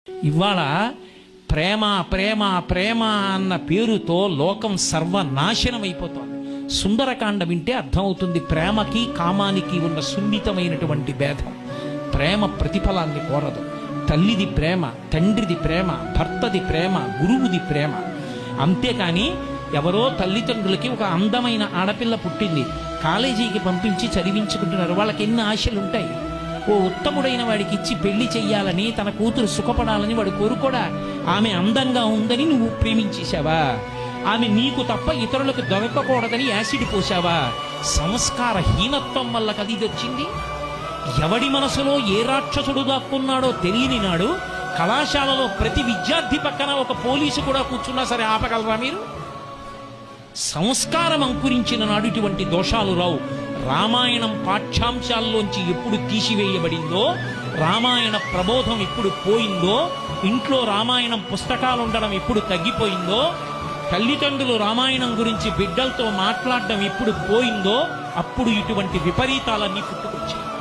ఇవాళ ప్రేమ ప్రేమ ప్రేమ అన్న పేరుతో లోకం సర్వనాశనం అయిపోతోంది. సుందరకాండ వింటే అర్థమవుతుంది ప్రేమకి కామానికి ఉన్న సున్నితమైనటువంటి భేదం. ప్రేమ ప్రతిఫలాన్ని కోరదు. తల్లిది ప్రేమ, తండ్రిది ప్రేమ, భర్తది ప్రేమ, గురువుది ప్రేమ. అంతేకాని ఎవరో తల్లిదండ్రులకి ఒక అందమైన ఆడపిల్ల పుట్టింది, కాలేజీకి పంపించి చదివించుకుంటున్నారు. వాళ్ళకి ఎన్ని ఆశలు ఉంటాయి. ఓ ఉత్తముడైన వాడికి ఇచ్చి పెళ్లి చెయ్యాలని, తన కూతురు సుఖపడాలని వాడు కోరుకోడా? ఆమె అందంగా ఉందని నువ్వు ప్రేమించేశావా? ఆమె నీకు తప్ప ఇతరులకు దొరకకూడదని యాసిడ్ పోసావా? సంస్కార హీనత్వం వల్ల కది వచ్చింది. ఎవడి మనసులో ఏ రాక్షసుడు దాక్కున్నాడో తెలియని నాడు కళాశాలలో ప్రతి విద్యార్థి పక్కన ఒక పోలీసు కూడా కూర్చున్నా సరే ఆపగలరా మీరు? సంస్కారం అంకురించిన నాడు ఇటువంటి దోషాలు రావు. రామాయణం పాఠ్యాంశాల్లోంచి ఎప్పుడు తీసివేయబడిందో, రామాయణ ప్రబోధం ఎప్పుడు పోయిందో, ఇంట్లో రామాయణం పుస్తకాలు ఉండడం ఎప్పుడు తగ్గిపోయిందో, తల్లిదండ్రులు రామాయణం గురించి బిడ్డలతో మాట్లాడడం ఎప్పుడు పోయిందో, అప్పుడు ఇటువంటి విపరీతాలన్నీ పుట్టుకొచ్చాయి.